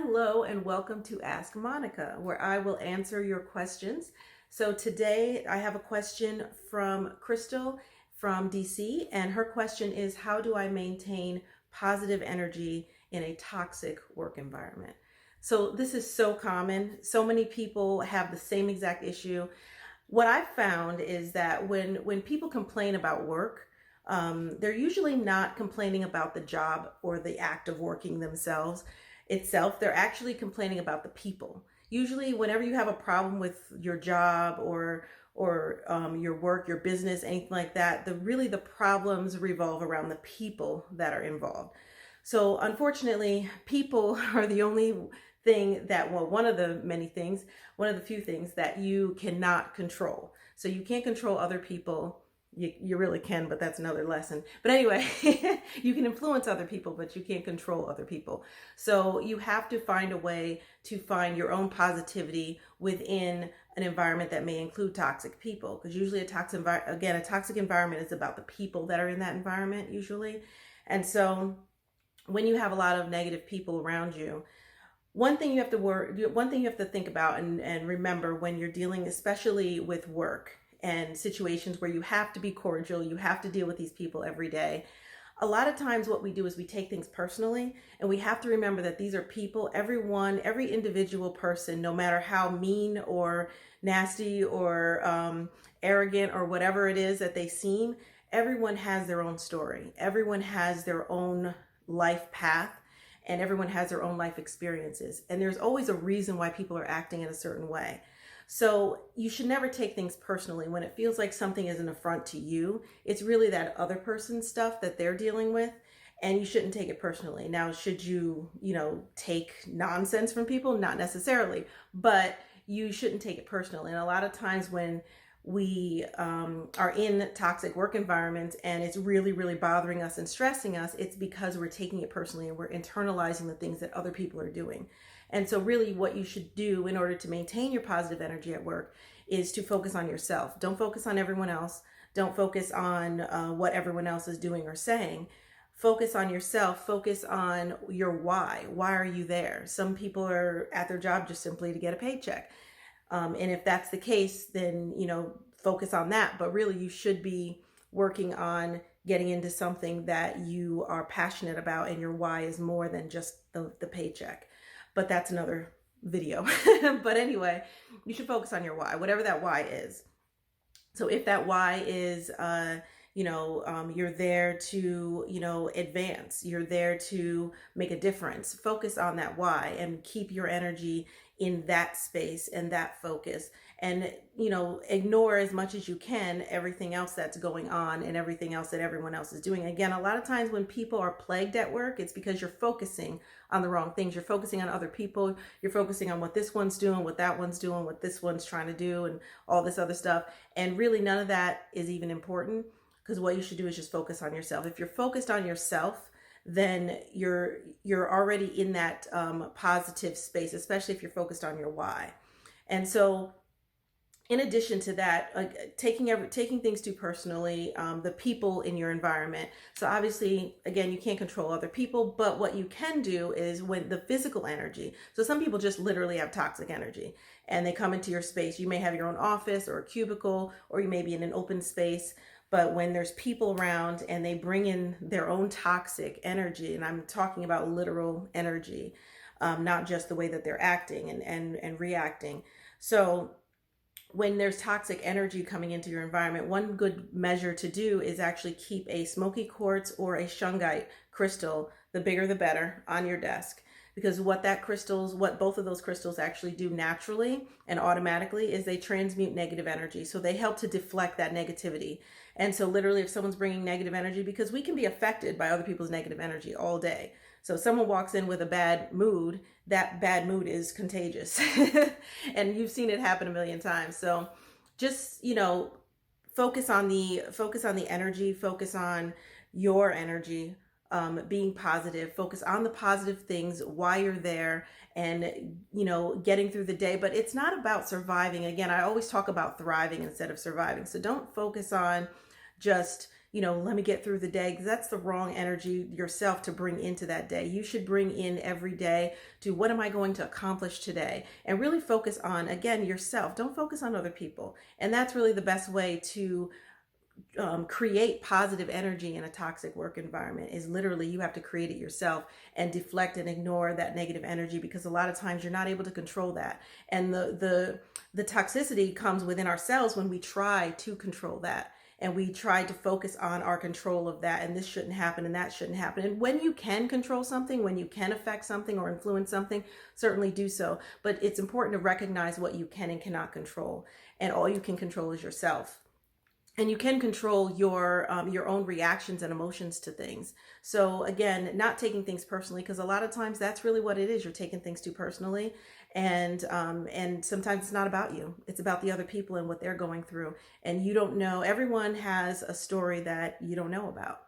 Hello and welcome to Ask Monica, where I will answer your questions. So today I have a question from Crystal from DC, and her question is, how do I maintain positive energy in a toxic work environment? So this is so common. So many people have the same exact issue. What I've found is that when people complain about work, they're usually not complaining about the job or the act of working themselves itself. They're actually complaining about the people. Usually, whenever you have a problem with your job or your work, your business, anything like that, the problems revolve around the people that are involved. So unfortunately, people are the only thing that, well, one of the few things that you cannot control. So you can't control other people. You really can, but that's another lesson. But anyway, you can influence other people, but you can't control other people. So you have to find a way to find your own positivity within an environment that may include toxic people. Because usually a toxic environment is about the people that are in that environment usually. And so when you have a lot of negative people around you, one thing you have to think about and remember when you're dealing, especially with work and situations where you have to be cordial, you have to deal with these people every day. A lot of times what we do is we take things personally, and we have to remember that these are people. Every individual person, no matter how mean or nasty or arrogant or whatever it is that they seem, everyone has their own story. Everyone has their own life path, and everyone has their own life experiences. And there's always a reason why people are acting in a certain way. So you should never take things personally. When it feels like something is an affront to you, it's really that other person's stuff that they're dealing with, and you shouldn't take it personally. Now, should you, take nonsense from people? Not necessarily, but you shouldn't take it personally. And a lot of times when we are in toxic work environments and it's really, really bothering us and stressing us, it's because we're taking it personally and we're internalizing the things that other people are doing. And so really what you should do in order to maintain your positive energy at work is to focus on yourself. Don't focus on everyone else. Don't focus on what everyone else is doing or saying. Focus on yourself. Focus on your why. Why are you there? Some people are at their job just simply to get a paycheck. And if that's the case, then, focus on that. But really, you should be working on getting into something that you are passionate about, and your why is more than just the paycheck. But that's another video. But anyway, you should focus on your why, whatever that why is. So if that why is, you're there to, advance, you're there to make a difference, focus on that why and keep your energy in that space and that focus, and ignore as much as you can everything else that's going on and everything else that everyone else is doing. Again, a lot of times when people are plagued at work, it's because you're focusing on the wrong things. You're focusing on other people. You're focusing on what this one's doing, what that one's doing, what this one's trying to do, and all this other stuff. And really none of that is even important, because what you should do is just focus on yourself. If you're focused on yourself, then you're already in that positive space, especially if you're focused on your why. And so in addition to that, taking things too personally, the people in your environment. So obviously, again, you can't control other people, but what you can do is when the physical energy. So some people just literally have toxic energy and they come into your space. You may have your own office or a cubicle, or you may be in an open space. But when there's people around and they bring in their own toxic energy, and I'm talking about literal energy, not just the way that they're acting and reacting. So when there's toxic energy coming into your environment, one good measure to do is actually keep a smoky quartz or a shungite crystal, the bigger the better, on your desk. Because what both of those crystals actually do naturally and automatically is they transmute negative energy. So they help to deflect that negativity. And so literally if someone's bringing negative energy, because we can be affected by other people's negative energy all day. So if someone walks in with a bad mood, that bad mood is contagious. And you've seen it happen a million times. So just, focus on the energy, focus on your energy, being positive, focus on the positive things, why you're there, and, getting through the day. But it's not about surviving. Again, I always talk about thriving instead of surviving. So don't focus on just, let me get through the day, because that's the wrong energy yourself to bring into that day. You should bring in every day to, what am I going to accomplish today? And really focus on, again, yourself. Don't focus on other people. And that's really the best way to create positive energy in a toxic work environment, is literally you have to create it yourself and deflect and ignore that negative energy, because a lot of times you're not able to control that. And the toxicity comes within ourselves when we try to control that, and we try to focus on our control of that, and this shouldn't happen and that shouldn't happen. And when you can control something, when you can affect something or influence something, certainly do so. But it's important to recognize what you can and cannot control, and all you can control is yourself. And you can control your own reactions and emotions to things. So again, not taking things personally, because a lot of times that's really what it is. You're taking things too personally, and sometimes it's not about you. It's about the other people and what they're going through. And you don't know. Everyone has a story that you don't know about,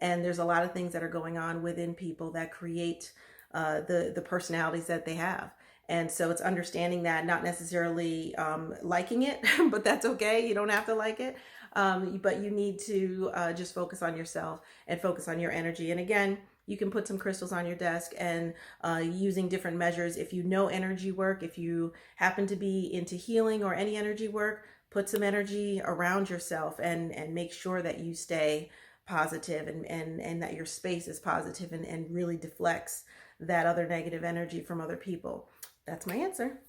and there's a lot of things that are going on within people that create the personalities that they have. And so it's understanding that, not necessarily liking it, but that's okay. You don't have to like it. But you need to just focus on yourself and focus on your energy. And again, you can put some crystals on your desk, and using different measures. If you know energy work, if you happen to be into healing or any energy work, put some energy around yourself, and make sure that you stay positive, and that your space is positive, and really deflects that other negative energy from other people. That's my answer.